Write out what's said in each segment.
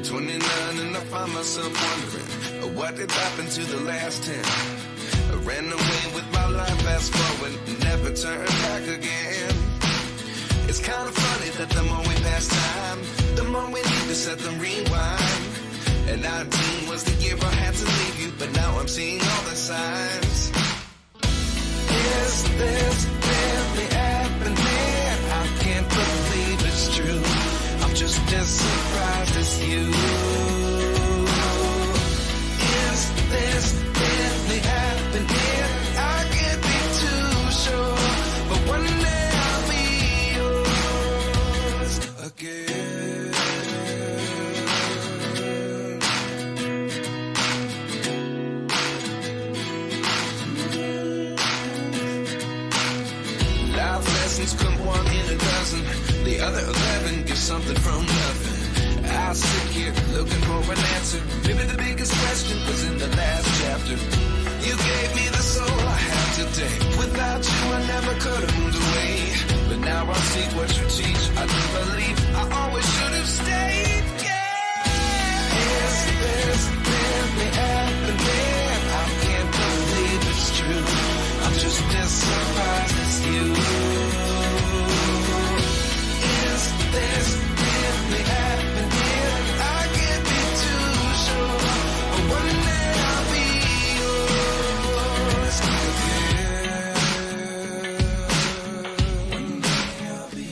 29 and I find myself wondering, what did happen to the last 10? I ran away with my life, fast forward, never turn back again. It's kind of funny that the more we pass time, the more we need to set them rewind. And 19 was the year I had to leave you, but now I'm seeing all the signs. Is this really happening? I can't believe it's true. I'm just as surprised as you. Is this really happening? I can't be too sure, but one day I'll be yours again. Life lessons come one in a dozen. The other 11 give something from nothing. I sit here looking for an answer. Maybe the biggest question was in the last chapter. You gave me the soul I have today. Without you I never could have moved away. But now I see what you teach. I do believe I always should have stayed. Yeah. Is this really happening? I can't believe it's true. I'm just as surprised as you. Is this really happening? I can't be too sure, but one day I'll be yours again. One day I'll be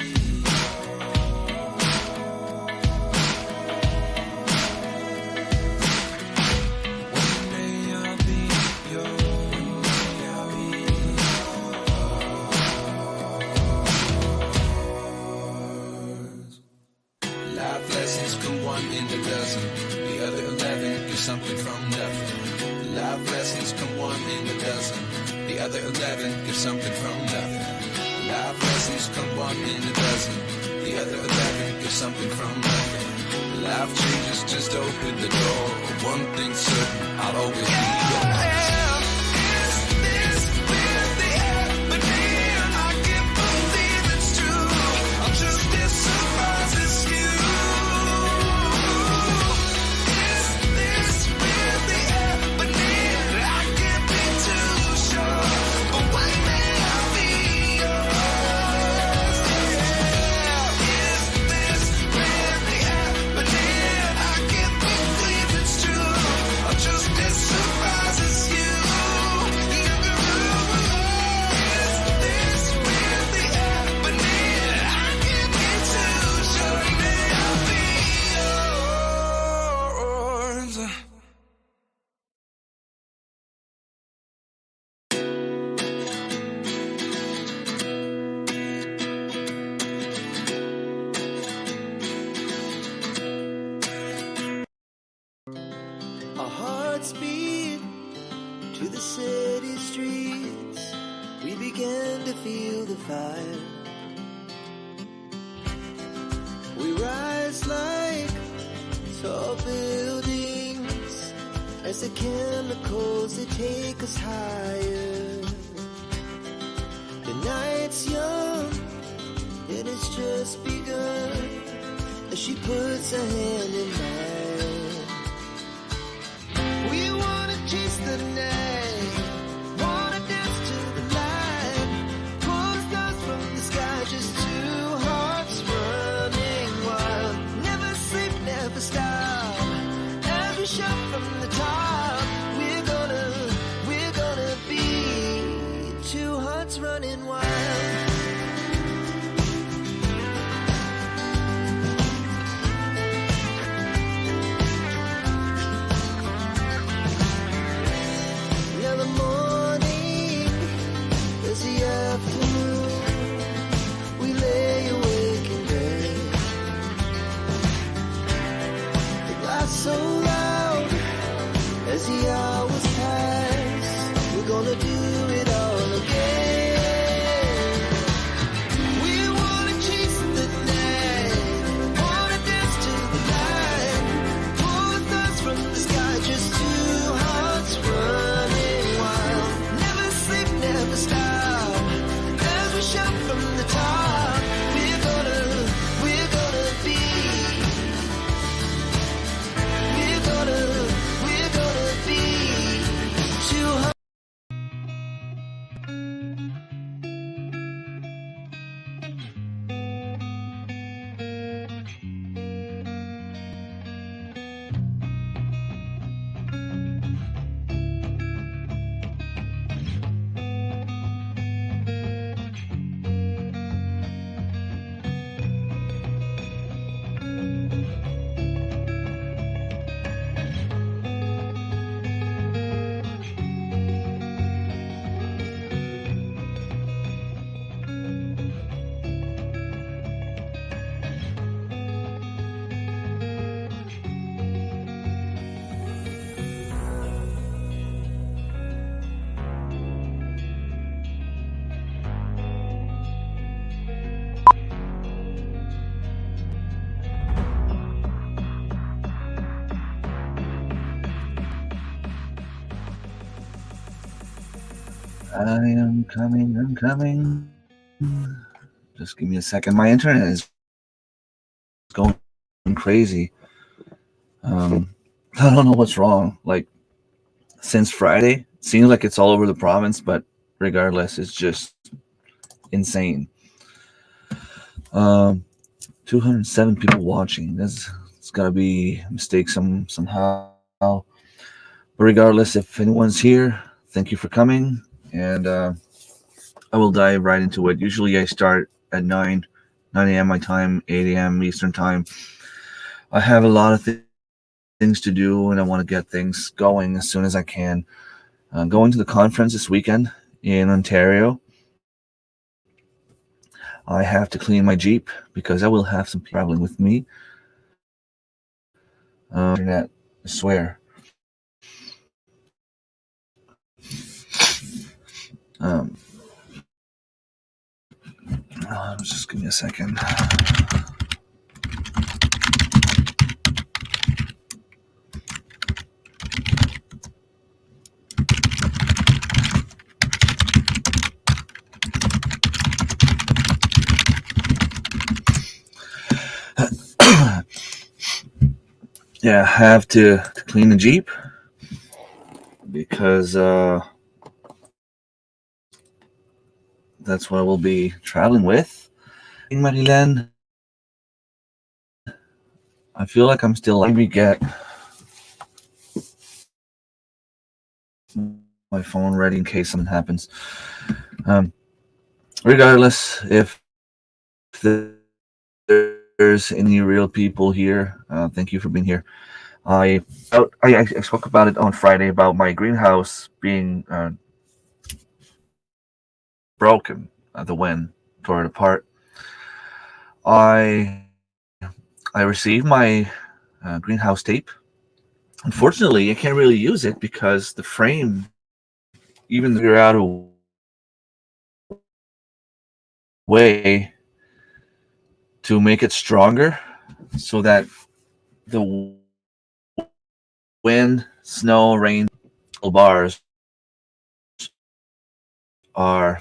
One day I'll be yours. Life lessons come one in a dozen. The other 11 give something from nothing. Life lessons come one in a dozen. The other 11 give something from nothing. Life lessons come one in a dozen. The other 11 give something from nothing. Life changes, just open the door. One thing's certain, I'll always be yours. Speed to the city streets, we began to feel the fire. We rise like tall buildings as the chemicals they take us higher. The night's young and it's just begun as she puts her hand in mine. We wanna chase the night, wanna dance to the light, pull the stars from the sky, just two hearts running wild. Never sleep, never stop, as we shout from the top. We're gonna be two hearts running wild. I am coming. I'm coming. Just give me a second. My internet is going crazy. Um, I don't know what's wrong. Like since Friday, it seems like it's all over the province, but regardless, it's just insane. 207 people watching. It's gotta be a mistake somehow. But regardless, if anyone's here, thank you for coming, and I will dive right into it. Usually, I start at 9 a.m. my time, 8 a.m. Eastern time. I have a lot of things to do, and I want to get things going as soon as I can. Going to the conference this weekend in Ontario. I have to clean my Jeep because I will have some people traveling with me. Internet, I swear. Um, just give me a second. Yeah, I have to clean the Jeep because that's what I will be traveling with. Marilen, I feel like I'm still maybe get my phone ready in case something happens. Um, regardless, if there's any real people here, thank you for being here. I spoke about it on Friday about my greenhouse being broken. The wind tore it apart. I received my greenhouse tape. Unfortunately, I can't really use it because the frame, even though figure out a way to make it stronger so that the wind, snow, rain, bars are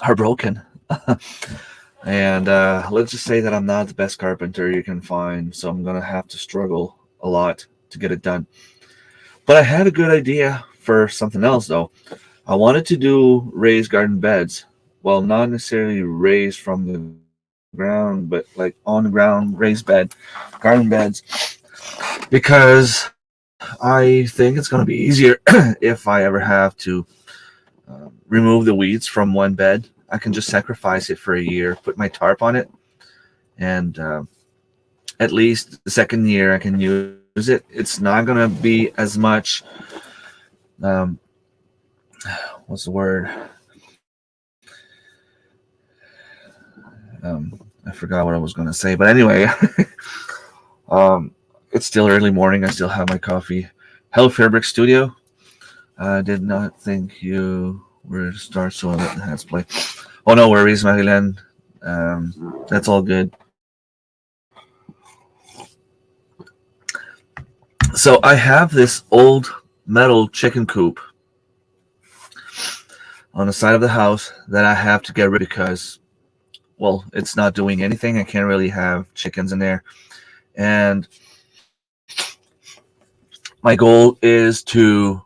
are broken. And let's just say that I'm not the best carpenter you can find, so I'm gonna have to struggle a lot to get it done. But I had a good idea for something else though. I wanted to do raised garden beds. Well, not necessarily raised from the ground, but like on the ground raised garden beds, because I think it's going to be easier if I ever have to remove the weeds from one bed. I can just sacrifice it for a year, put my tarp on it, and at least the second year I can use it. It's not going to be as much. Um, what's the word? I forgot what I was going to say, but anyway, um, it's still early morning. I still have my coffee. Hello, Fairbrick Studio. I did not think you were to start, so I'll let the hands play. Oh, no worries, Marilyn. That's all good. So I have this old metal chicken coop on the side of the house that I have to get rid of because, well, it's not doing anything. I can't really have chickens in there. And my goal is to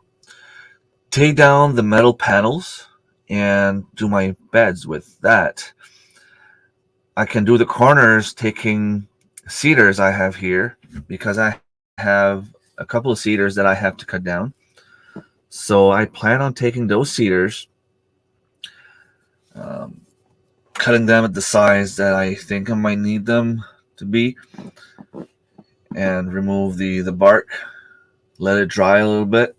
take down the metal panels and do my beds with that. I can do the corners taking cedars I have here because I have a couple of cedars that I have to cut down. So I plan on taking those cedars, um, cutting them at the size that I think I might need them to be, and remove the bark, let it dry a little bit,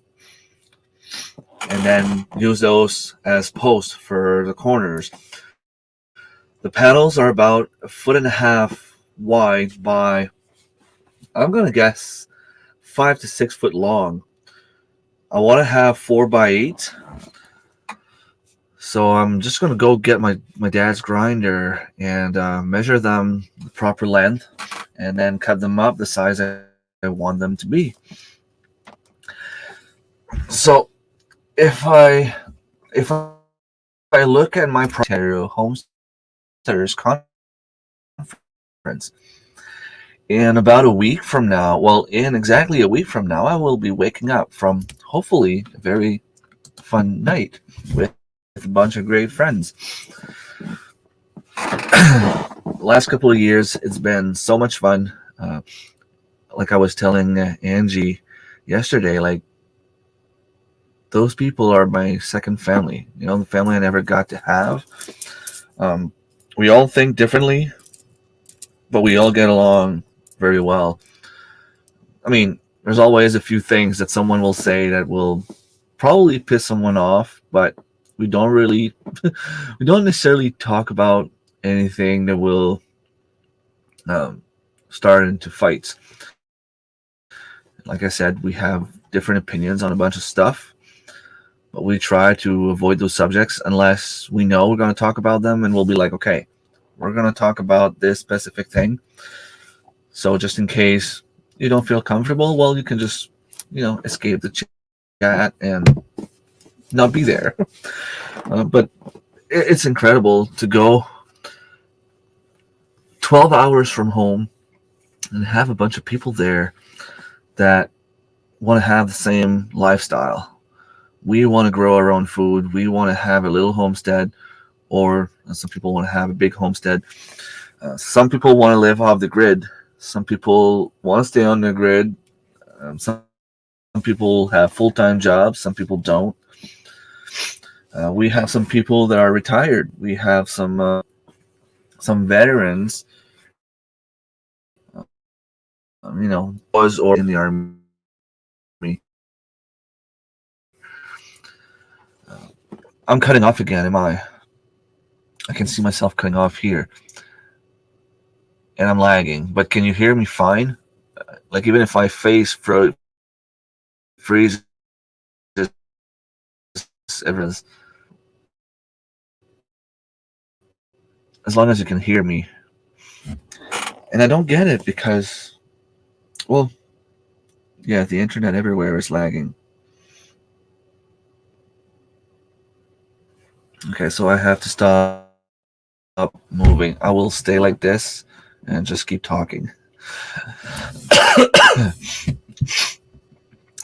and then use those as posts for the corners. The panels are about a foot and a half wide by, I'm going to guess, 5 to 6 foot long. I want to have 4 by 8. So I'm just going to go get my dad's grinder and measure them the proper length and then cut them up the size I want them to be. So if I if I look at my Ontario Homesteaders Conference, in about a week from now, well, in exactly a week from now, I will be waking up from hopefully a very fun night with a bunch of great friends. Last couple of years, it's been so much fun. Like I was telling Angie yesterday, like those people are my second family. You know, the family I never got to have. Um, we all think differently, but we all get along very well. I mean, there's always a few things that someone will say that will probably piss someone off, but we don't really, we don't necessarily talk about anything that will um, start into fights. Like I said, we have different opinions on a bunch of stuff, but we try to avoid those subjects unless we know we're going to talk about them, and we'll be like, okay, we're going to talk about this specific thing. So just in case you don't feel comfortable, well, you can just, escape the chat and not be there. But it's incredible to go 12 hours from home and have a bunch of people there that want to have the same lifestyle. We want to grow our own food. We want to have a little homestead, or some people want to have a big homestead. Some people want to live off the grid. Some people want to stay on the grid. Some people have full-time jobs. Some people don't. We have some people that are retired. We have some veterans, was or in the army. I'm cutting off again, am I? I can see myself cutting off here. And I'm lagging. But can you hear me fine? Like, even if my face freezes, as long as you can hear me. And I don't get it because, well, yeah, the internet everywhere is lagging. Okay, so I have to stop moving. I will stay like this and just keep talking.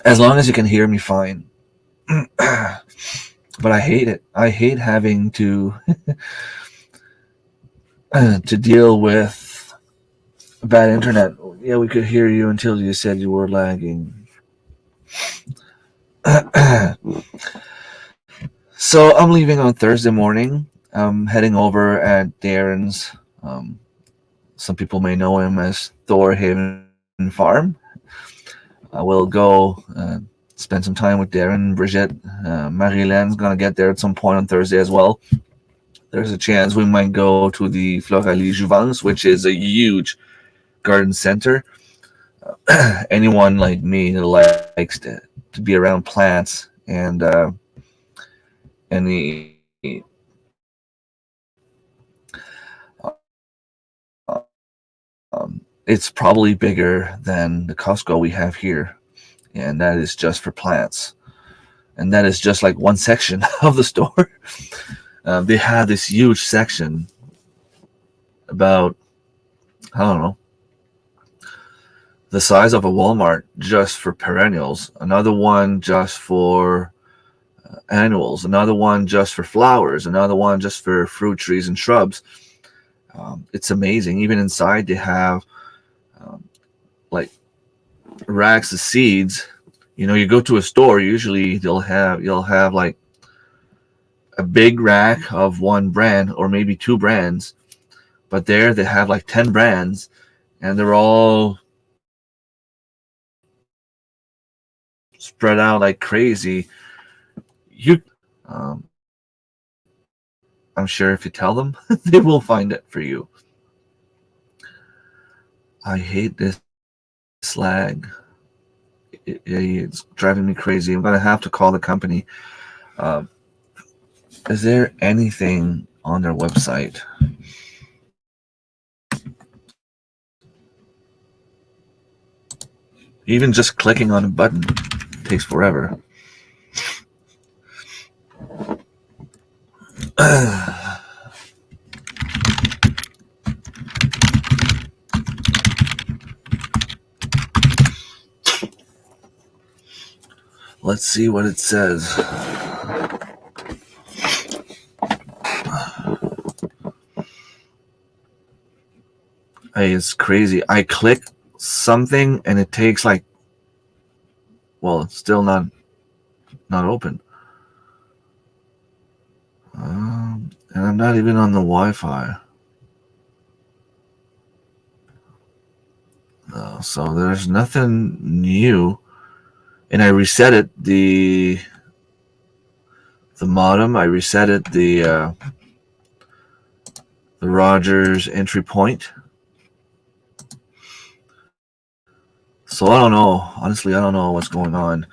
As long as you can hear me fine. But I hate it. I hate having to to deal with bad internet. Yeah, we could hear you until you said you were lagging. So I'm leaving on Thursday morning. I'm heading over at Darren's. Some people may know him as Thor Haven Farm. I will go spend some time with Darren, Brigitte. Marie-Hélène's going to get there at some point on Thursday as well. There's a chance we might go to the Floralie Jouvence, which is a huge garden center. Anyone like me that likes to be around plants and the it's probably bigger than the Costco we have here, and that is just for plants. And that is just like one section of the store. They have this huge section about, I don't know, the size of a Walmart just for perennials, another one just for annuals, another one just for flowers, another one just for fruit trees and shrubs. It's amazing. Even inside they have like racks of seeds. You go to a store, usually you'll have like a big rack of one brand or maybe two brands, but there they have like 10 brands, and they're all spread out like crazy. I'm sure if you tell them, they will find it for you. I hate this slag. It's driving me crazy. I'm gonna have to call the company. Is there anything on their website? Even just clicking on a button takes forever. Let's see what it says. Hey, it's crazy. I click something and it takes like, well, it's still not open. And I'm not even on the Wi-Fi. So there's nothing new. And I reset it, the modem. I reset it, the Rogers entry point. So I don't know. Honestly, I don't know what's going on.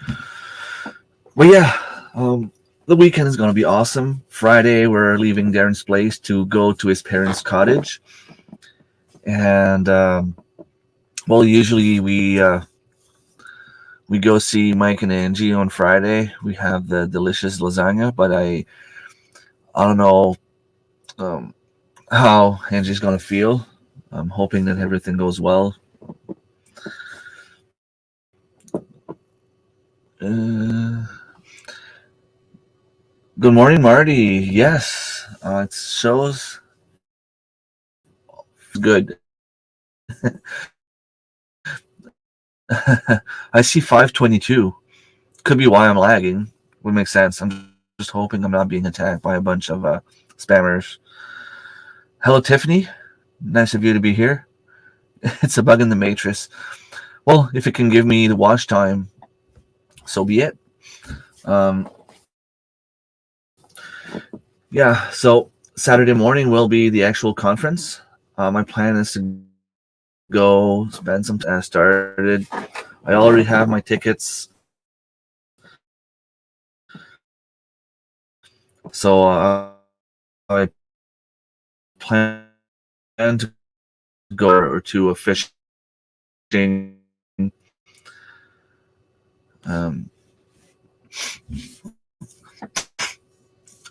But yeah, the weekend is going to be awesome. Friday, we're leaving Darren's place to go to his parents' cottage. And, well, usually we go see Mike and Angie on Friday. We have the delicious lasagna, but I don't know how Angie's going to feel. I'm hoping that everything goes well. Good morning, Marty. Yes, it shows good. I see 522. Could be why I'm lagging. Would make sense. I'm just hoping I'm not being attacked by a bunch of spammers. Hello, Tiffany. Nice of you to be here. It's a bug in the matrix. Well, if it can give me the watch time, so be it. Yeah, so Saturday morning will be the actual conference. My plan is to go spend some time started. I already have my tickets. So I plan to go to a fishing.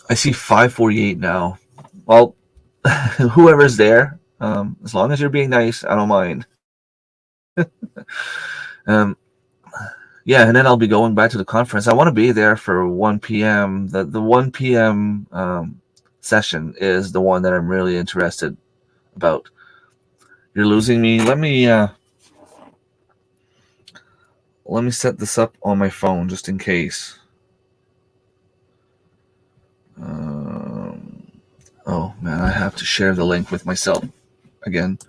I see 548 now. Well, whoever's there, as long as you're being nice, I don't mind. Yeah, and then I'll be going back to the conference. I want to be there for 1 p.m. The 1 p.m. Session is the one that I'm really interested about. You're losing me. Let me set this up on my phone just in case. Oh man, I have to share the link with myself again.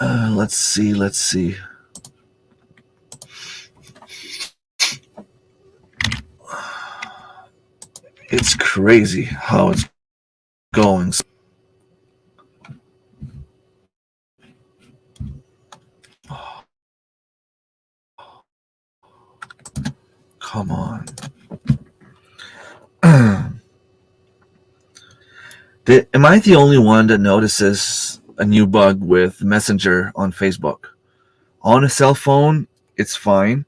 Let's see. It's crazy how it's going. Come on. Am I the only one that notices a new bug with Messenger on Facebook? On a cell phone, it's fine.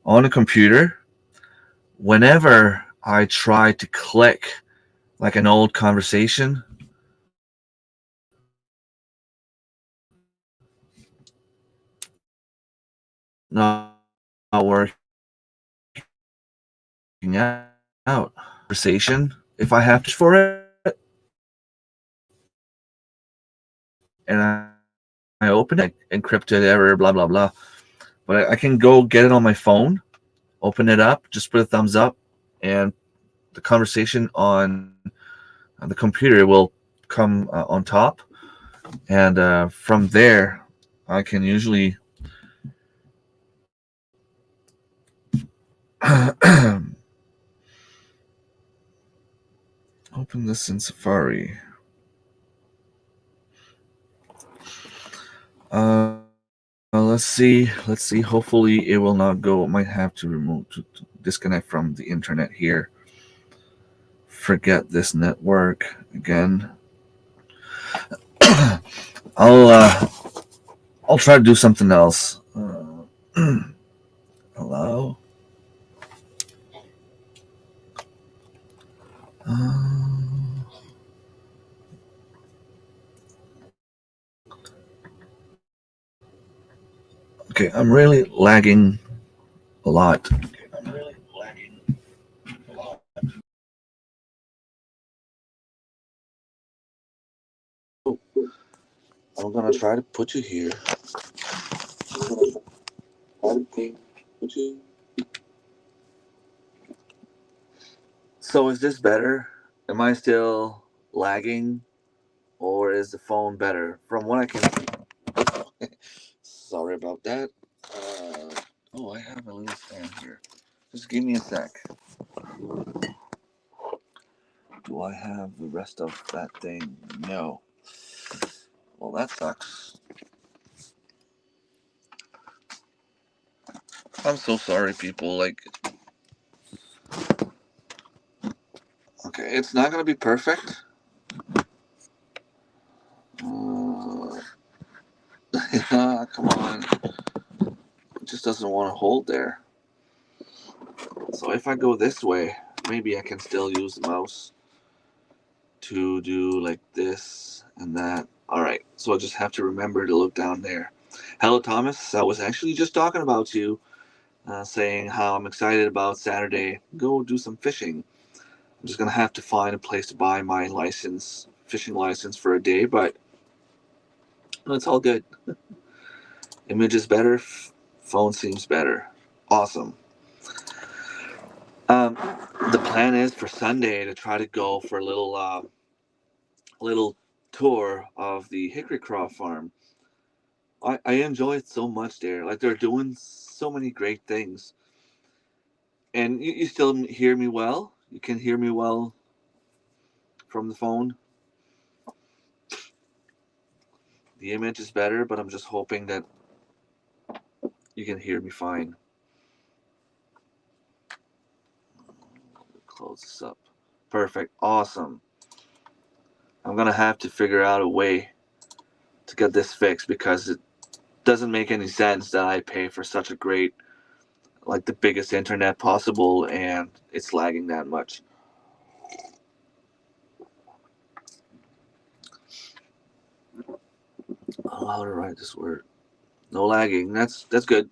On a computer, whenever I try to click like an old conversation, not working out. Conversation, if I have to for it, and I open it, encrypted error, blah blah blah. But I can go get it on my phone, open it up, just put a thumbs up, and the conversation on the computer will come on top, and from there I can usually open this in Safari. Let's see. Hopefully it will not go. Might have to disconnect from the internet here. Forget this network again. I'll try to do something else. Hello. Um, okay, I'm really lagging a lot. I'm gonna try to put you here. So is this better? Am I still lagging, or is the phone better? From what I can. Sorry about that. Oh, I have a little stand here. Just give me a sec. Do I have the rest of that thing? No. Well, that sucks. I'm so sorry, people. Like, okay, it's not gonna be perfect. Uh, come on. It just doesn't want to hold there. So if I go this way, maybe I can still use the mouse to do like this and that. All right, so I just have to remember to look down there. Hello, Thomas. I was actually just talking about you, saying how I'm excited about Saturday. Go do some fishing. I'm just gonna have to find a place to buy my license, fishing license for a day, but it's all good. Image is better. Phone seems better. Awesome. Um, the plan is for Sunday to try to go for a little tour of the Hickory Croft farm. I enjoy it so much there. Like they're doing so many great things. And you still hear me well? You can hear me well from the phone. The image is better, but I'm just hoping that you can hear me fine. Close this up. Perfect. Awesome. I'm gonna have to figure out a way to get this fixed because it doesn't make any sense that I pay for such a great, like the biggest internet possible, and it's lagging that much. Oh, how to write this word? No lagging. That's good.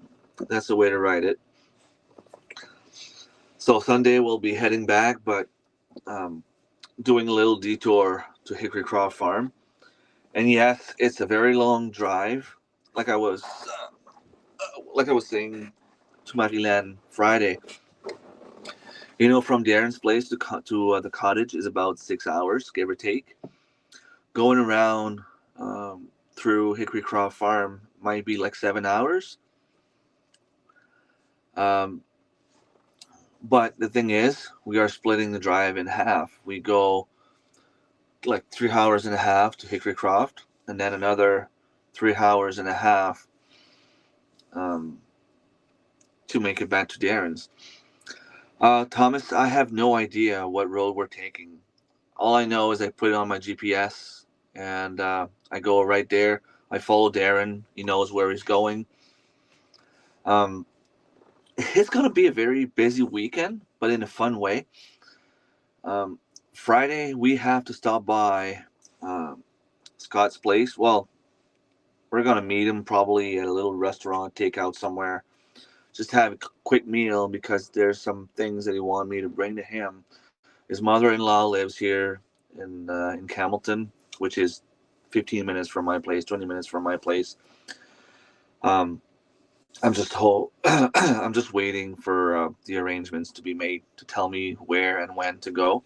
That's the way to write it. So Sunday we'll be heading back, but um, doing a little detour to Hickory Croft Farm. And yes, it's a very long drive. Like I was, like I was saying to Marilan Friday. You know, from Darren's place to the cottage is about 6 hours, give or take. Going around through Hickory Croft Farm might be like 7 hours. Um, but the thing is, we are splitting the drive in half. We go like 3 hours and a half to Hickory Croft, and then another 3 hours and a half um, to make it back to Darren's. Thomas, I have no idea what road we're taking. All I know is I put it on my GPS and I go right there. I follow Darren. He knows where he's going. Um, it's going to be a very busy weekend, but in a fun way. Um, Friday, we have to stop by Scott's place. Well, we're going to meet him probably at a little restaurant, take out somewhere. Just have a quick meal because there's some things that he wanted me to bring to him. His mother-in-law lives here in Campbellton, which is 15 minutes from my place, 20 minutes from my place. Um, I'm just waiting for the arrangements to be made to tell me where and when to go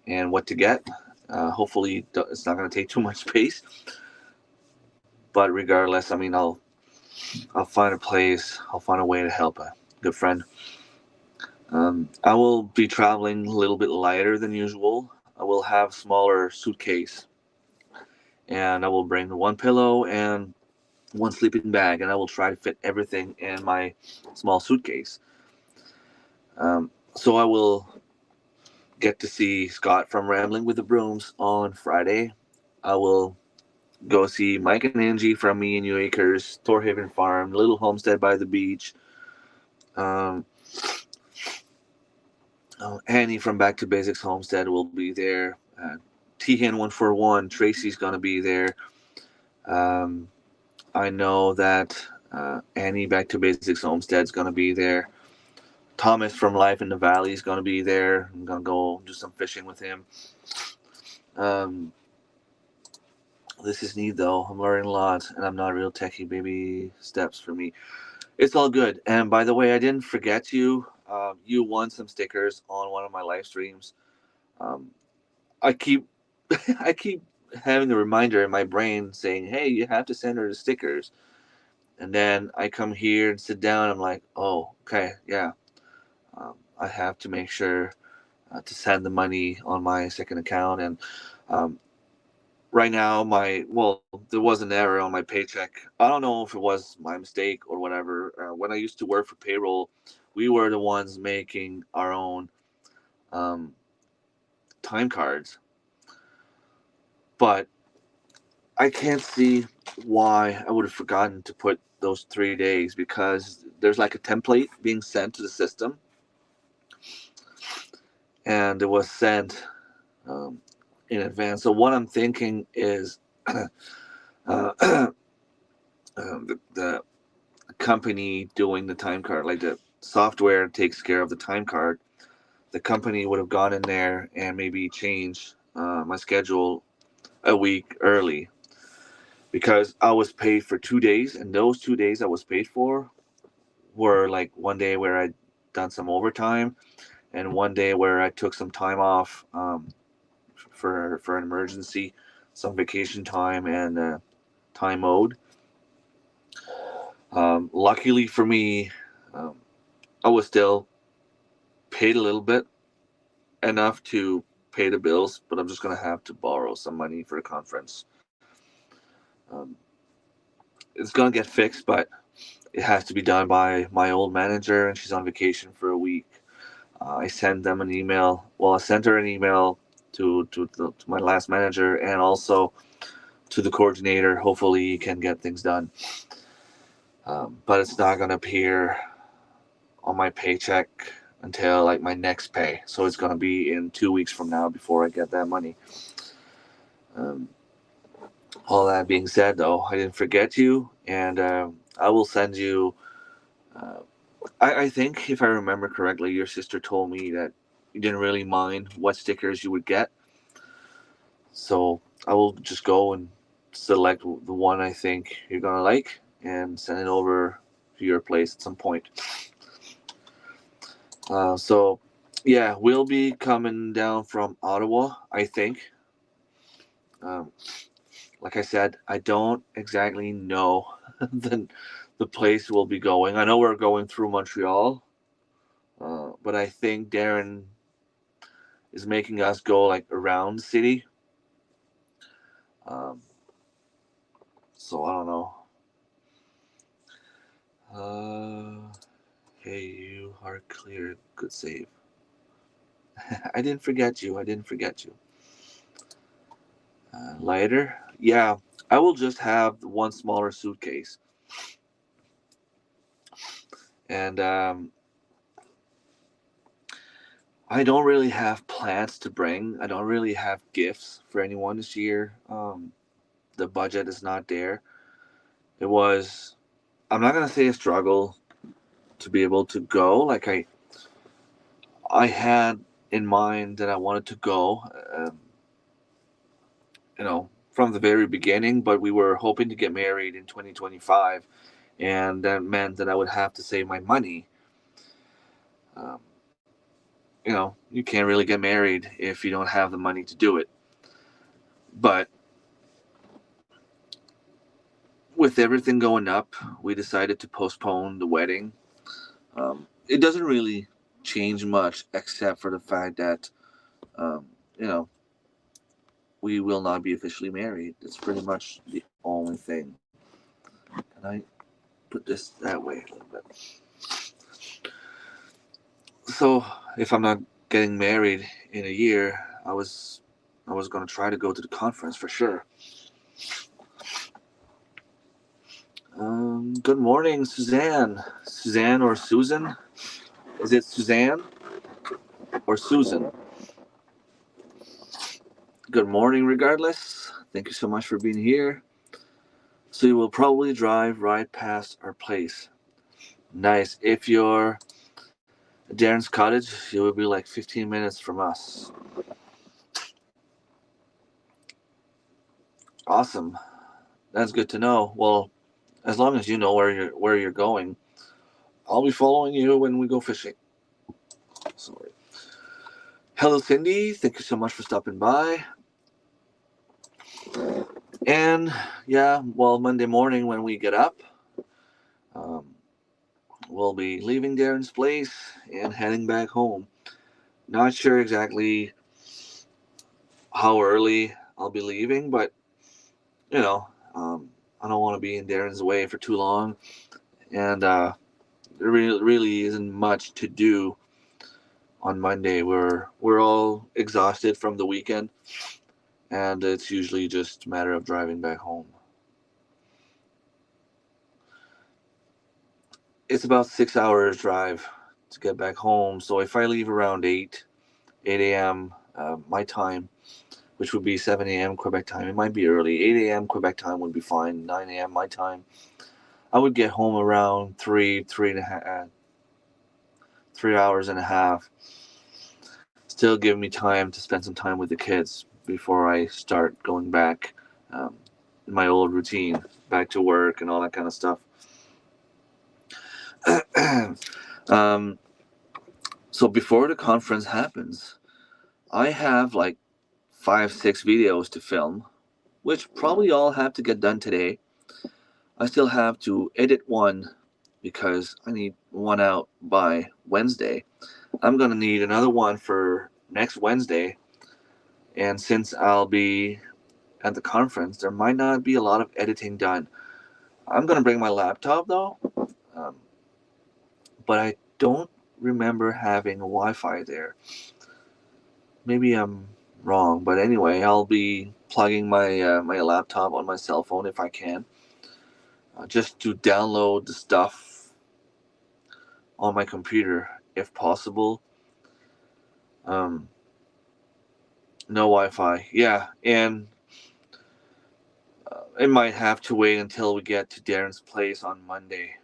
and what to get. Hopefully, it's not going to take too much space. But regardless, I mean, I'll find a place. I'll find a way to help a good friend. I will be traveling a little bit lighter than usual. I will have smaller suitcase, and I will bring one pillow and one sleeping bag, and I will try to fit everything in my small suitcase. So I will get to see Scott from Rambling with the Brooms on Friday. I will go see Mike and Angie from Me and You Acres, Torhaven Farm, Little Homestead by the Beach. Um, Annie from Back to Basics Homestead will be there. T-Hen141, Tracy's going to be there. Um, I know that Annie Back to Basics Homestead's going to be there. Thomas from Life in the Valley is going to be there. I'm going to go do some fishing with him. Um, this is neat, though. I'm learning a lot, and I'm not a real techie. Baby steps for me. It's all good. And by the way, I didn't forget you. You won some stickers on one of my live streams. Um, I keep I keep having the reminder in my brain saying, "Hey, you have to send her the stickers." And then I come here and sit down. I'm like, "Oh, okay, yeah. I have to make sure to send the money on my second account." And um, right now, there was an error on my paycheck. I don't know if it was my mistake or whatever. When I used to work for payroll, we were the ones making our own um, time cards, but I can't see why I would have forgotten to put those 3 days, because there's like a template being sent to the system, and it was sent um, in advance. So what I'm thinking is the company doing the time card, like the software takes care of the time card. The company would have gone in there and maybe changed my schedule a week early, because I was paid for 2 days, and those 2 days I was paid for were like one day where I'd done some overtime, and one day where I took some time off for an emergency, some vacation time and time owed. Luckily for me, um, I was still paid a little bit, enough to pay the bills, but I'm just gonna have to borrow some money for the conference. Um, it's gonna get fixed, but it has to be done by my old manager, and she's on vacation for a week. I sent them an email. Well, I sent her an email to my last manager, and also to the coordinator. Hopefully, he can get things done. But it's not going to appear on my paycheck until like my next pay. So it's going to be in 2 weeks from now before I get that money. Um, all that being said, though, I didn't forget you, and I will send you. Uh, I think, if I remember correctly, your sister told me that you didn't really mind what stickers you would get. So I will just go and select the one I think you're gonna like and send it over to your place at some point. So yeah, we'll be coming down from Ottawa, I think. Um, like I said, I don't exactly know the place we'll be going. I know we're going through Montreal, but I think Darren is making us go like around the city. Um, so I don't know. Hey, you are clear. Good save. I didn't forget you. I didn't forget you. Lighter? Yeah, I will just have one smaller suitcase. And I don't really have plans to bring. I don't really have gifts for anyone this year. The budget is not there. It was, I'm not going to say a struggle to be able to go. Like I had in mind that I wanted to go, from the very beginning, but we were hoping to get married in 2025, and that meant that I would have to save my money. Um, you can't really get married if you don't have the money to do it. But with everything going up, we decided to postpone the wedding. It doesn't really change much, except for the fact that, um, you know, we will not be officially married. That's pretty much the only thing. Can I put this that way a little bit? So if I'm not getting married in a year, I was gonna try to go to the conference for sure. Good morning, Suzanne. Suzanne or Susan? Is it Suzanne? or Susan. Good morning, regardless. Thank you so much for being here. So you will probably drive right past our place. Nice. If you're at Darren's cottage, you will be like 15 minutes from us. Awesome. That's good to know. Well, as long as you know where you're going, I'll be following you when we go fishing. Sorry. Hello, Cindy. Thank you so much for stopping by. And yeah, well, Monday morning when we get up, um, we'll be leaving Darren's place and heading back home. Not sure exactly how early I'll be leaving, but you know, I don't want to be in Darren's way for too long, and there really isn't much to do on Monday. We're all exhausted from the weekend, and it's usually just a matter of driving back home. It's about 6 hours drive to get back home. So if I leave around 8 a.m. My time, which would be 7 a.m. Quebec time, it might be early. 8 a.m. Quebec time would be fine. 9 a.m. my time. I would get home around 3 hours and a half. Still give me time to spend some time with the kids before I start going back um, in my old routine, back to work and all that kind of stuff. um, so before the conference happens, I have like 5, 6 videos to film, which probably all have to get done today. I still have to edit one because I need one out by Wednesday. I'm going to need another one for next Wednesday. And since I'll be at the conference, there might not be a lot of editing done. I'm going to bring my laptop though, um, but I don't remember having Wi-Fi there. Maybe I'm wrong, but anyway, I'll be plugging my laptop on my cell phone if I can, just to download the stuff on my computer if possible. Um, no Wi-Fi, yeah, and it might have to wait until we get to Darren's place on Monday,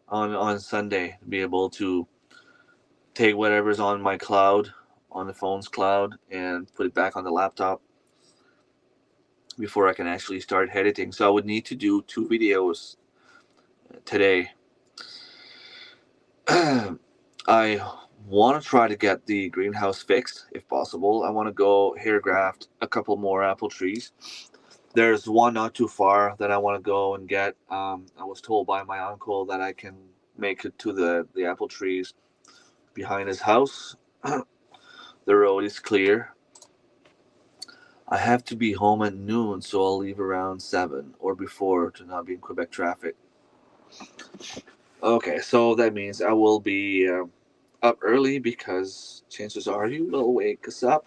on Sunday, to be able to take whatever's on my cloud, on the phone's cloud, and put it back on the laptop before I can actually start editing. So I would need to do 2 videos today. I want to try to get the greenhouse fixed if possible. I want to go hair graft a couple more apple trees. There's one not too far that I want to go and get. I was told by my uncle that I can make it to the apple trees behind his house. The road is clear. I have to be home at noon, so I'll leave around 7 or before to not be in Quebec traffic. Okay, so that means I will be up early because chances are you will wake us up.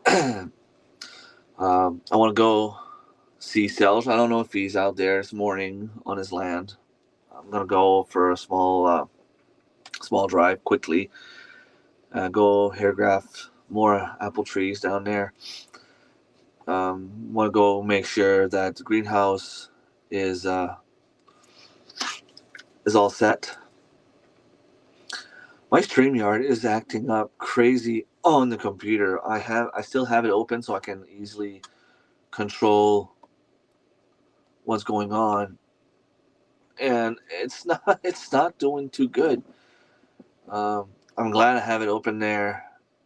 I want to go see Self. I don't know if he's out there this morning on his land. I'm gonna go for a small drive quickly. Go hair graft more apple trees down there. Want to go make sure that the greenhouse is all set. My StreamYard is acting up crazy on the computer. I still have it open so I can easily control what's going on, and it's not doing too good. I'm glad I have it open there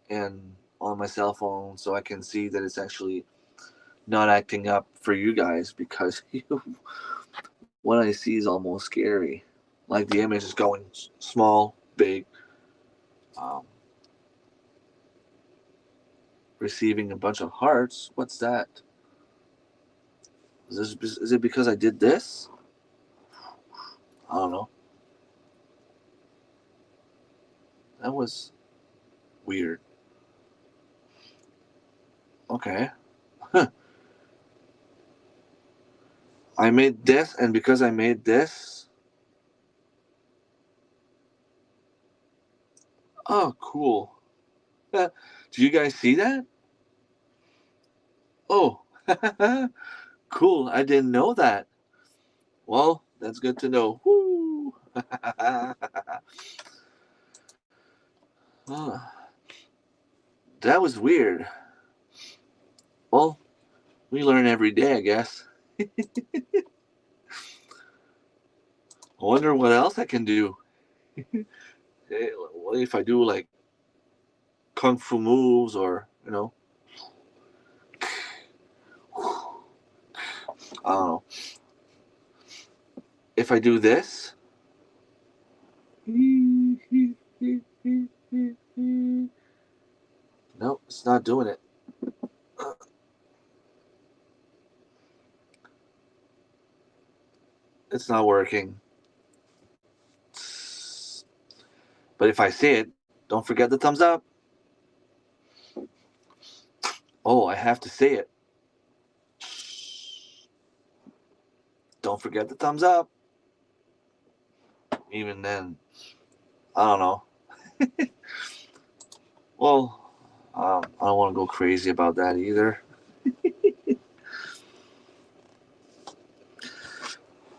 and on my cell phone so I can see that it's actually not acting up for you guys, because what I see is almost scary. Like the image is going small, big, um, receiving a bunch of hearts. What's that? Is it because I did this? I don't know. That was weird. Okay. I made this, and because I made this, Oh, cool. Did you guys see that? Oh, cool. I didn't know that. Well, that's good to know. Woo! Oh, that was weird. Well, we learn every day, I guess. I wonder what else I can do. What if I do like kung fu moves or, I don't know. If I do this, nope, it's not doing it. It's not working. But if I say it, don't forget the thumbs up. Oh, I have to say it. Don't forget the thumbs up. Even then, I don't know. Well, I don't want to go crazy about that either.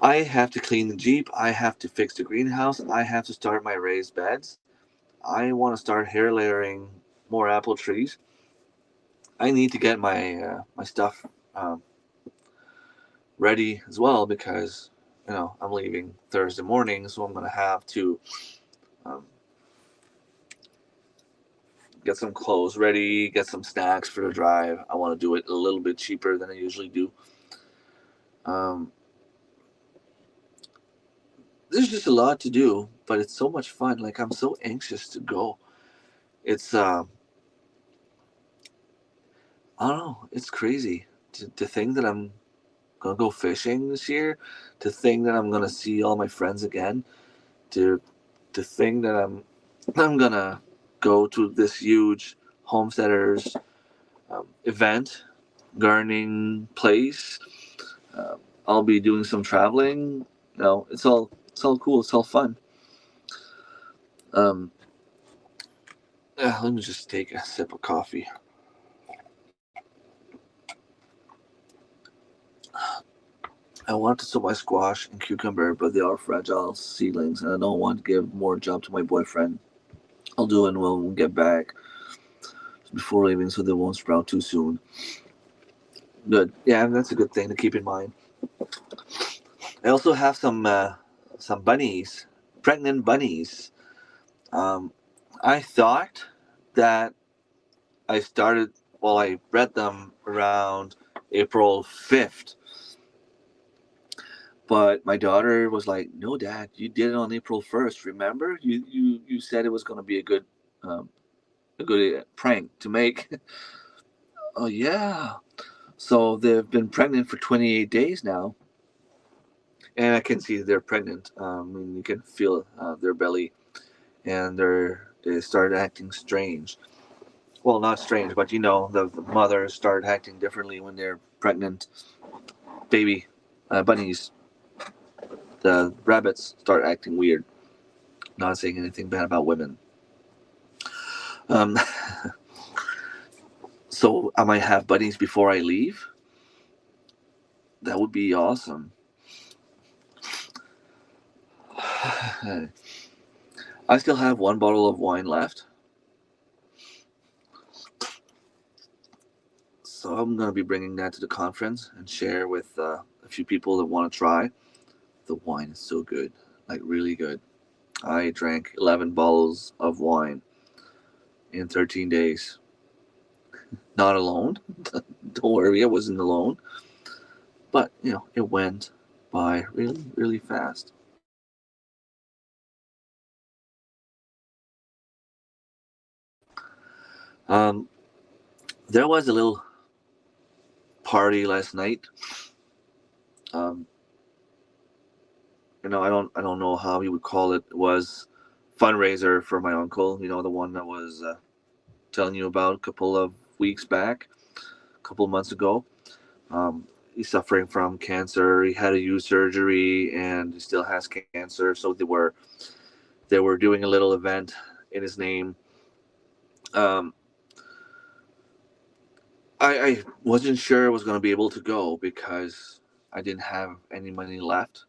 I have to clean the Jeep. I have to fix the greenhouse. I have to start my raised beds. I want to start hair layering more apple trees. I need to get my stuff ready as well because I'm leaving Thursday morning, so I'm gonna have to um, get some clothes ready, get some snacks for the drive. I want to do it a little bit cheaper than I usually do. Um, there's just a lot to do, but it's so much fun. Like I'm so anxious to go. It's I don't know. It's crazy to think that I'm gonna go fishing this year, to think that I'm gonna see all my friends again, to think that I'm gonna go to this huge homesteaders event, gardening place. Um, I'll be doing some traveling. It's all cool. It's all fun. Um, let me just take a sip of coffee. I want to sow my squash and cucumber, but they are fragile seedlings, and I don't want to give more job to my boyfriend. I'll do it when we get back before leaving, so they won't sprout too soon. Good. Yeah, that's a good thing to keep in mind. I also have some bunnies, pregnant bunnies. Um, I thought that I started. Well, I bred them around April 5th, but my daughter was like, "No, Dad, you did it on April 1st. Remember, you said it was going to be um, a good prank to make." Oh yeah. So they've been pregnant for 28 days now, and I can see they're pregnant. And you can feel their belly, and they started acting strange. Well, not strange, but the mothers start acting differently when they're pregnant. Baby bunnies, the rabbits start acting weird. Not saying anything bad about women. Um, so I might have bunnies before I leave. That would be awesome. I still have one bottle of wine left. So I'm going to be bringing that to the conference and share with a few people that want to try. The wine is so good, like really good. I drank 11 bottles of wine in 13 days. Not alone. Don't worry, I wasn't alone. But, it went by really, really fast. Um, there was a little party last night. Um, I don't know how you would call it. It was fundraiser for my uncle. The one that was telling you about a couple of weeks back, a couple of months ago. He's suffering from cancer. He had a huge surgery, and he still has cancer. So they were doing a little event in his name. Um, I wasn't sure I was going to be able to go because I didn't have any money left.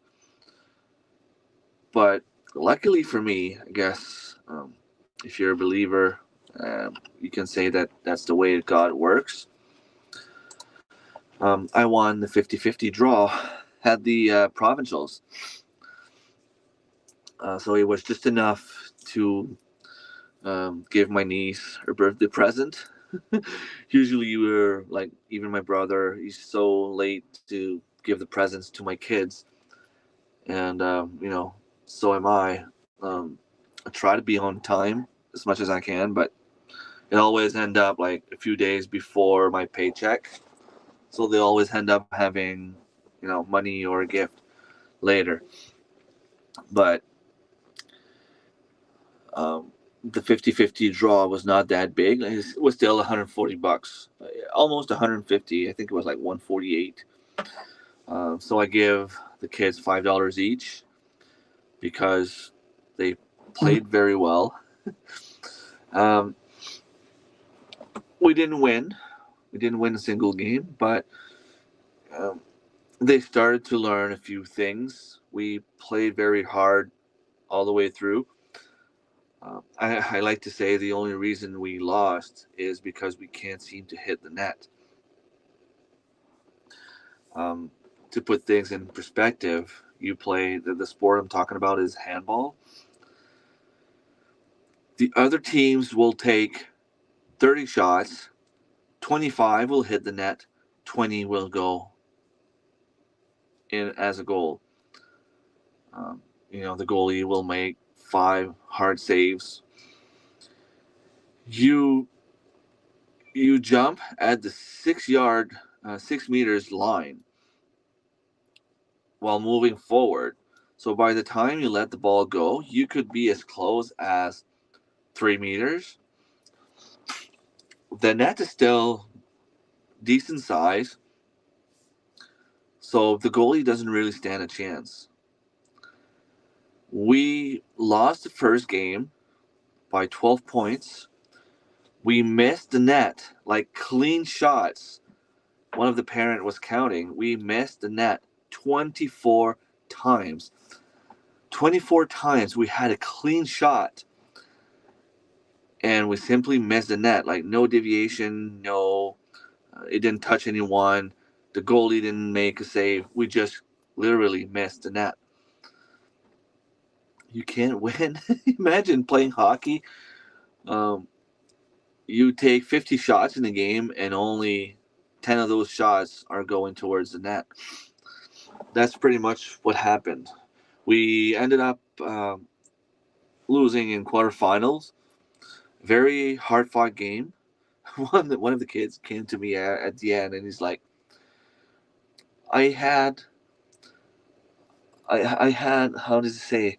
But luckily for me, I guess, if you're a believer, you can say that that's the way God works. I won the 50-50 draw, had the provincials. So it was just enough to give my niece her birthday present. Usually we're like, even my brother, he's so late to give the presents to my kids. And, so am I. I try to be on time as much as I can, but it always end up like a few days before my paycheck. So they always end up having, money or a gift later. But the 50-50 draw was not that big. It was still $140, almost 150. I think it was like 148. So I give the kids $5 each because they played very well. We didn't win. We didn't win a single game, but they started to learn a few things. We played very hard all the way through. I like to say the only reason we lost is because we can't seem to hit the net. To put things in perspective, you play the sport I'm talking about is handball. The other teams will take 30 shots, 25 will hit the net, 20 will go in as a goal. The goalie will make 5 hard saves. You jump at the 6 meters line while moving forward. So by the time you let the ball go, you could be as close as 3 meters. The net is still decent size, so the goalie doesn't really stand a chance. We lost the first game by 12 points. We missed the net, like clean shots. One of the parent was counting. We missed the net 24 times. 24 times we had a clean shot. And we simply missed the net. Like no deviation, it didn't touch anyone. The goalie didn't make a save. We just literally missed the net. You can't win. Imagine playing hockey. You take 50 shots in a game and only 10 of those shots are going towards the net. That's pretty much what happened. We ended up losing in quarterfinals. Very hard-fought game. One of the kids came to me at the end and he's like, I had how does it say?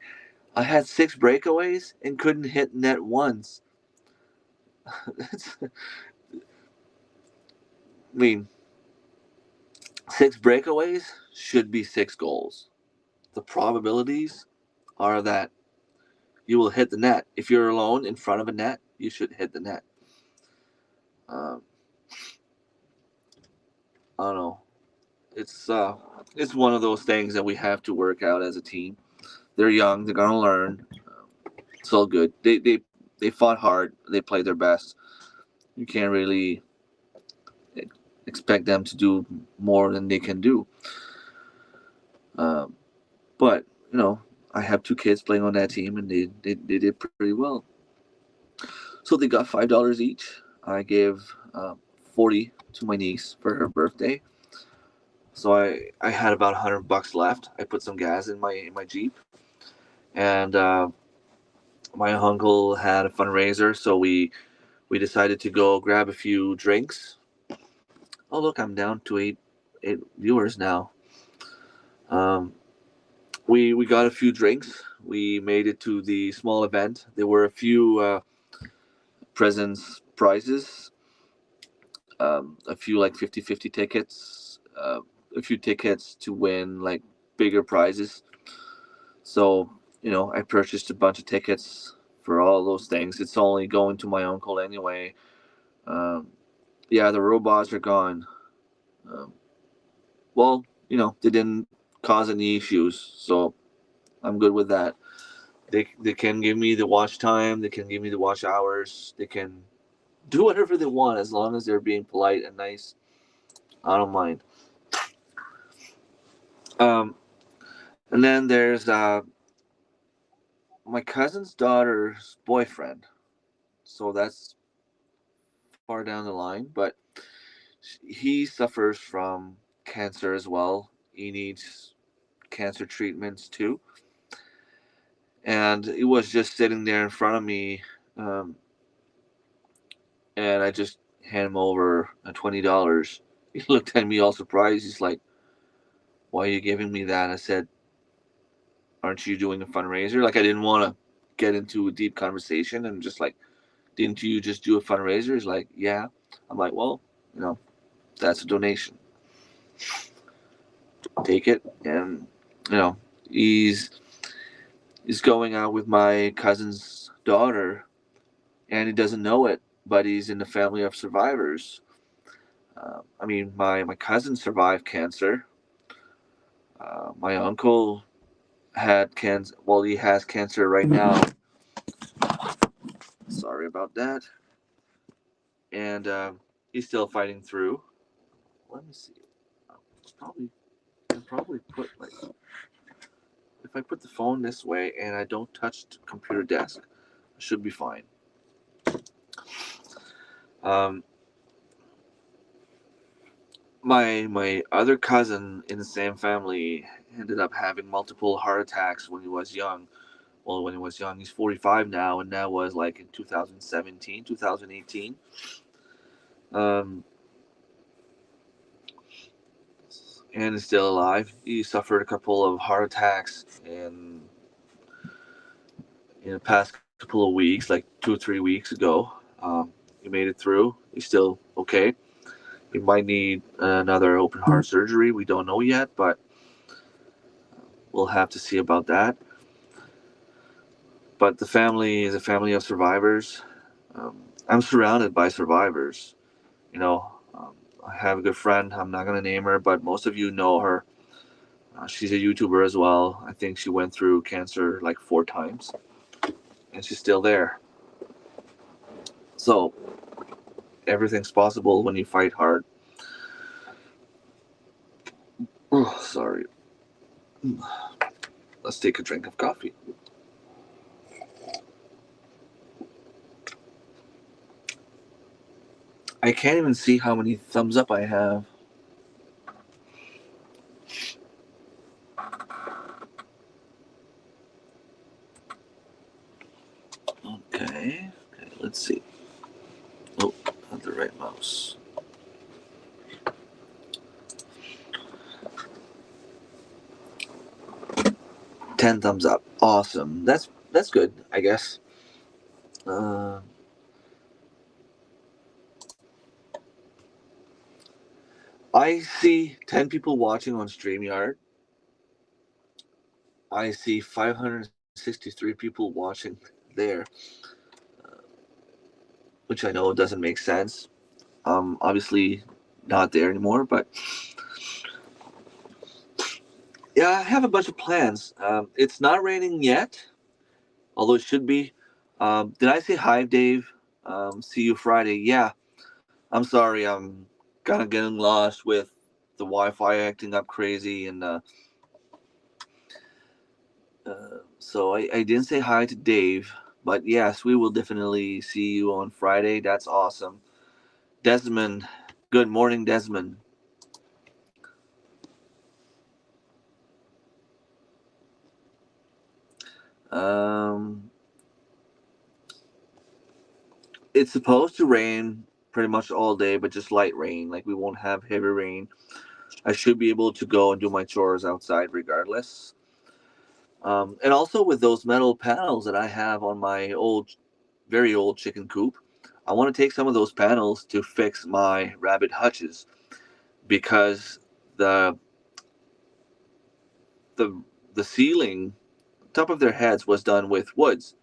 I had 6 breakaways and couldn't hit net once. I mean, 6 breakaways should be 6 goals. The probabilities are that you will hit the net. If you're alone in front of a net, you should hit the net. I don't know. It's one of those things that we have to work out as a team. They're young. They're gonna learn. It's all good. They fought hard. They played their best. You can't really expect them to do more than they can do. But I have 2 kids playing on that team, and they did pretty well. So they got $5 each. I gave 40 to my niece for her birthday. So I had about $100 left. I put some gas in my Jeep, and my uncle had a fundraiser, so we decided to go grab a few drinks. Oh look, I'm down to eight viewers now. We got a few drinks. We made it to the small event. There were a few prizes, a few like 50-50 tickets, a few tickets to win like bigger prizes. So I purchased a bunch of tickets for all those things. It's only going to my uncle anyway. Um, yeah, the robots are gone. Um, well, they didn't cause any issues, so I'm good with that. They can give me the watch time. They can give me the watch hours. They can do whatever they want as long as they're being polite and nice. I don't mind. Um, and then there's my cousin's daughter's boyfriend. So that's far down the line, but he suffers from cancer as well. He needs cancer treatments too. And he was just sitting there in front of me, um, and I just hand him over $20. He looked at me all surprised. He's like, "Why are you giving me that?" I said, "Aren't you doing a fundraiser?" Like I didn't want to get into a deep conversation and just like, "Didn't you just do a fundraiser?" He's like, "Yeah." I'm like, "Well, that's a donation. Take it." And you know, he's he's going out with my cousin's daughter, and he doesn't know it, but he's in the family of survivors. I mean, my cousin survived cancer. My uncle had cancer. Well, he has cancer right now. Sorry about that. And he's still fighting through. Let me see. It's probably I probably put like if I put the phone this way and I don't touch the computer desk, I should be fine. Um, my other cousin in the same family ended up having multiple heart attacks when he was young. Well, when he was young, he's 45 now, and that was like in 2017, 2018. Um, and is still alive. He suffered a couple of heart attacks in the past couple of weeks, like 2 or 3 weeks ago. He made it through. He's still okay. He might need another open heart surgery. We don't know yet, but we'll have to see about that. But the family is a family of survivors. I'm surrounded by survivors. You know, I have a good friend. I'm not going to name her, but most of you know her. She's a YouTuber as well. I think she went through cancer like 4 times, and she's still there. So everything's possible when you fight hard. Oh, sorry. Let's take a drink of coffee. I can't even see how many thumbs up I have. Okay, let's see. Oh, not the right mouse. 10 thumbs up. Awesome. That's good, I guess. Uh, I see 10 people watching on StreamYard. I see 563 people watching there, which I know doesn't make sense. Obviously not there anymore, but yeah, I have a bunch of plans. It's not raining yet, although it should be. Did I say hi, Dave? See you Friday. Yeah, I'm sorry. I'm kind of getting lost with the Wi-Fi acting up crazy, and so I didn't say hi to Dave. But yes, we will definitely see you on Friday. That's awesome. Desmond, good morning, Desmond. Um, it's supposed to rain pretty much all day, but just light rain. Like we won't have heavy rain. I should be able to go and do my chores outside regardless. And also with those metal panels that I have on my very old chicken coop, I want to take some of those panels to fix my rabbit hutches because the the the ceiling, top of their heads was done with woods,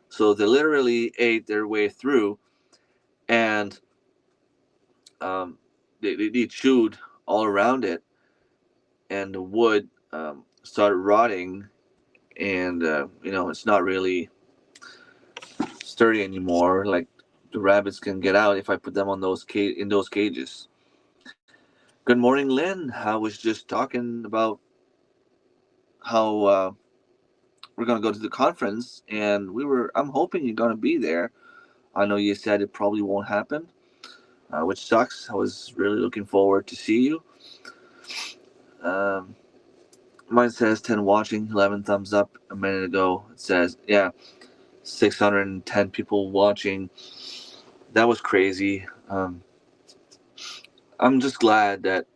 So they literally ate their way through, and um, they chewed all around it, and the wood started rotting, and it's not really sturdy anymore. Like the rabbits can get out if I put them on in those cages. Good morning, Lynn. I was just talking about how we're gonna go to the conference, and I'm hoping you're gonna be there. I know you said it probably won't happen, which sucks. I was really looking forward to see you. Um, Mine says 10 watching, 11 thumbs up a minute ago. It says, yeah, 610 people watching. That was crazy. I'm just glad that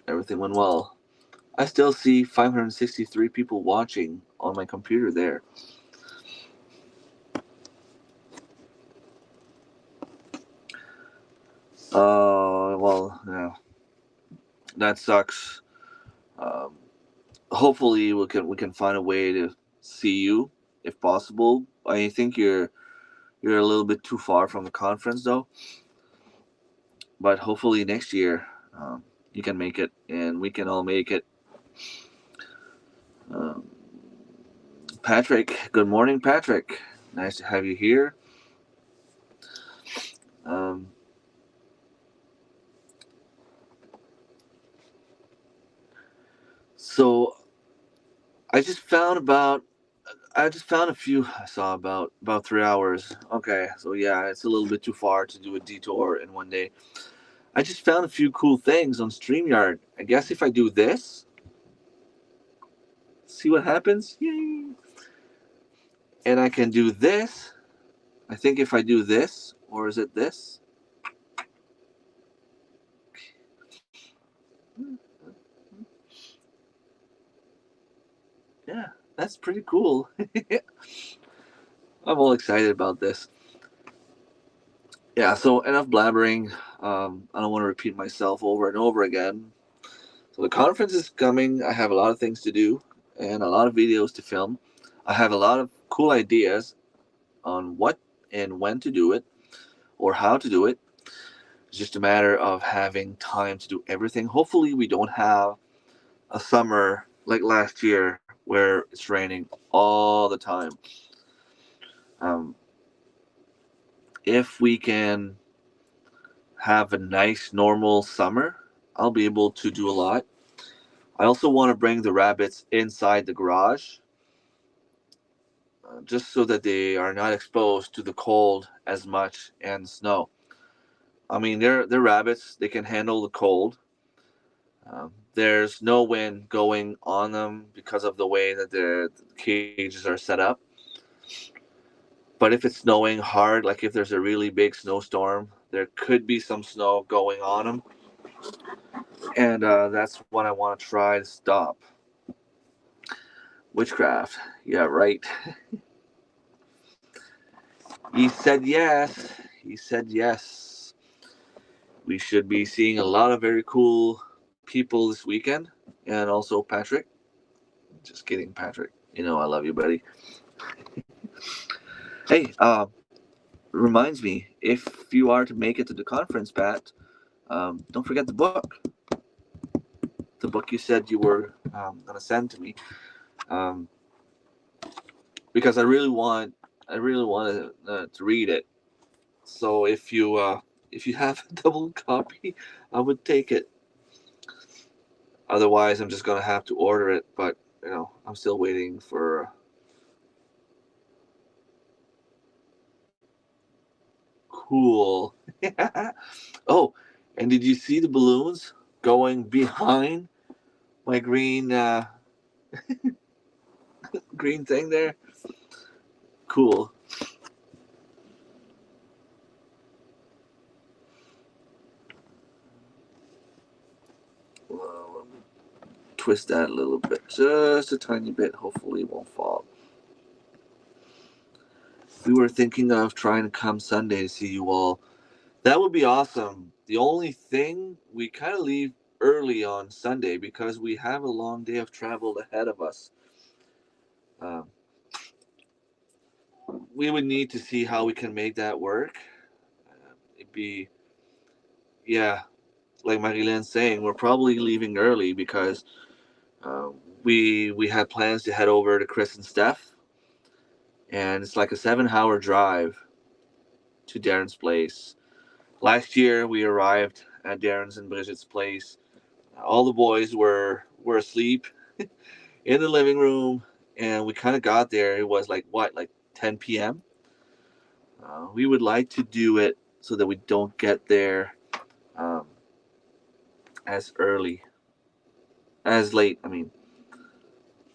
everything went well. I still see 563 people watching on my computer there. Well, yeah, that sucks. Um, Hopefully we can find a way to see you if possible. I think you're a little bit too far from the conference though, but hopefully next year you can make it and we can all make it. Um, Patrick, good morning, Patrick. Nice to have you here. Um, so I just found about I just found a few. I saw about 3 hours. Okay, so yeah, it's a little bit too far to do a detour in one day. I just found a few cool things on StreamYard. I guess if I do this, see what happens. Yay! And I can do this. I think if I do this, or is it this? Yeah, that's pretty cool. I'm all excited about this. Yeah, so enough blabbering. I don't want to repeat myself over and over again. So the conference is coming. I have a lot of things to do and a lot of videos to film. I have a lot of cool ideas on what and when to do it or how to do it. It's just a matter of having time to do everything. Hopefully, we don't have a summer like last year where it's raining all the time. Um, if we can have a nice, normal summer, I'll be able to do a lot. I also want to bring the rabbits inside the garage just so that they are not exposed to the cold as much and snow. I mean, they're rabbits; they can handle the cold. There's no wind going on them because of the way that the cages are set up. But if it's snowing hard, like if there's a really big snowstorm, there could be some snow going on them, and that's what I want to try to stop. Witchcraft, yeah, right. He said yes. He said yes. We should be seeing a lot of very cool people this weekend, and also Patrick. Just kidding, Patrick. You know I love you, buddy. Hey, reminds me, if you are to make it to the conference, Pat, don't forget the book. The book you said you were gonna send to me, um, because I really want to read it. So if you have a double copy, I would take it. Otherwise, I'm just gonna have to order it. But I'm still waiting for. Cool. Oh, and did you see the balloons going behind my green thing there? Cool. Well, let me twist that a little bit, just a tiny bit. Hopefully, it won't fall. We were thinking of trying to come Sunday to see you all. That would be awesome. The only thing, we kind of leave early on Sunday because we have a long day of travel ahead of us. Um, we would need to see how we can make that work. It'd be, yeah, like Marilyn's saying, we're probably leaving early because uh, we had plans to head over to Chris and Steph, and it's like a 7 hour drive to Darren's place. Last year we arrived at Darren's and Bridget's place. All the boys were asleep in the living room, and we kind of got there. It was like what, like 10 p.m. We would like to do it so that we don't get there um, as early, as late. I mean,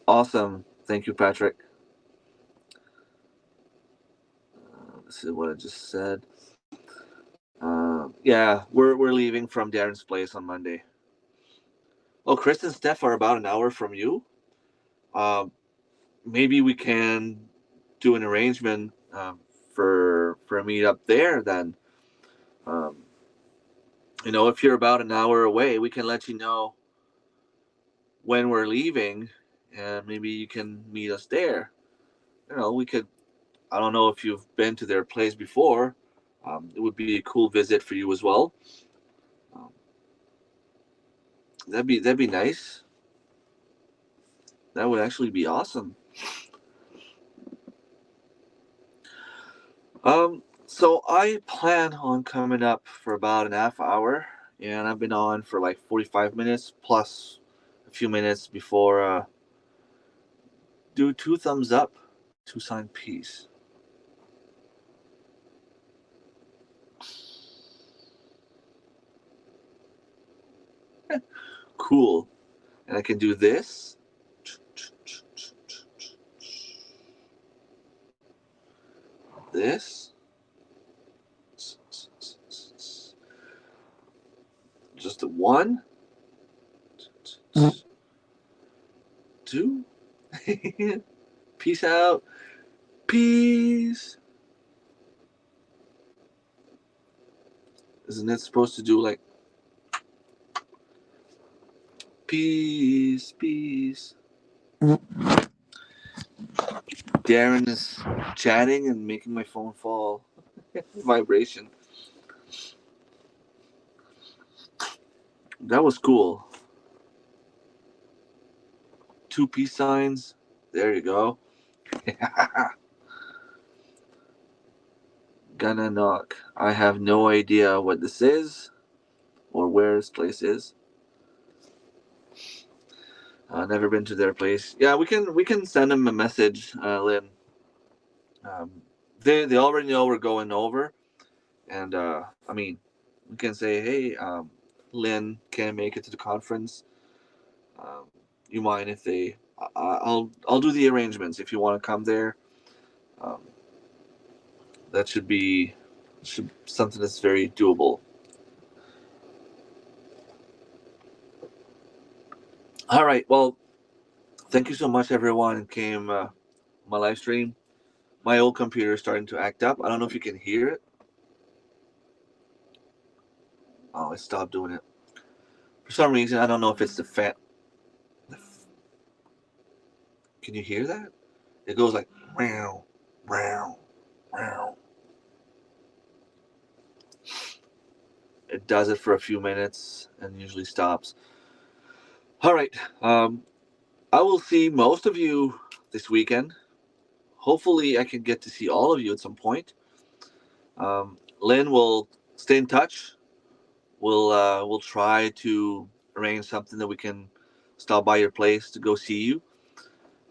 awesome. Thank you, Patrick. This is what I just said. Yeah, we're leaving from Darren's place on Monday. Oh, Chris and Steph are about an hour from you. Um, Maybe we can do an arrangement for a meet up there. Then, um, if you're about an hour away, we can let you know when we're leaving, and maybe you can meet us there. We could. I don't know if you've been to their place before. It would be a cool visit for you as well. Um, that'd be nice. That would actually be awesome. So I plan on coming up for about an half hour, and I've been on for like 45 minutes plus a few minutes before do two thumbs up to sign peace. Cool. And I can do this. This. Just a one. Two. Peace out. Peace. Isn't it supposed to do like peace, peace? Darren is chatting and making my phone fall. Vibration. That was cool. Two peace signs. There you go. Gonna knock. I have no idea what this is or where this place is. Never been to their place. Yeah, we can send them a message, Lynn. Um, they already know we're going over, and I mean, we can say, hey, Lynn can't make it to the conference. Um, you mind if they? I'll do the arrangements if you want to come there. Um, that should something that's very doable. All right. Well, thank you so much, everyone, who came my live stream. My old computer is starting to act up. I don't know if you can hear it. Oh, it stopped doing it. For some reason, I don't know if it's the fan. Can you hear that? It goes like meow, meow, meow. It does it for a few minutes and usually stops. All right. I will see most of you this weekend. Hopefully, I can get to see all of you at some point. Lynn will stay in touch. We'll try to arrange something that we can stop by your place to go see you.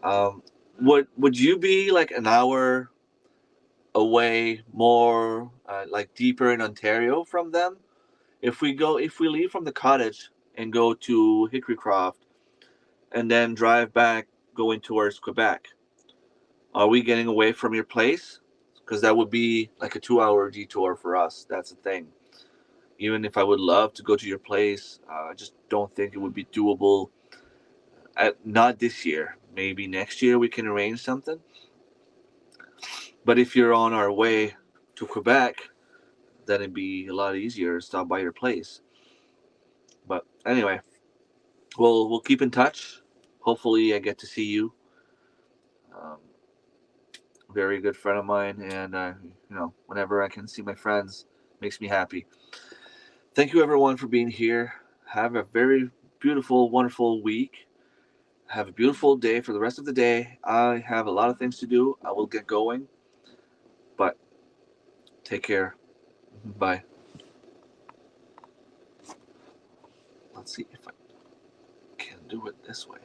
Um, would you be like an hour away, more like deeper in Ontario from them? If we leave from the cottage and go to Hickory Croft and then drive back going towards Quebec, are we getting away from your place? Because that would be like a 2 hour detour for us. That's the thing. Even if I would love to go to your place, I just don't think it would be doable. Not this year. Maybe next year we can arrange something. But if you're on our way to Quebec, then it'd be a lot easier to stop by your place. But anyway, we'll keep in touch. Hopefully, I get to see you. Um, very good friend of mine, and whenever I can see my friends, makes me happy. Thank you everyone for being here. Have a very beautiful, wonderful week. Have a beautiful day for the rest of the day. I have a lot of things to do. I will get going, but take care. Bye. Let's see if I can do it this way.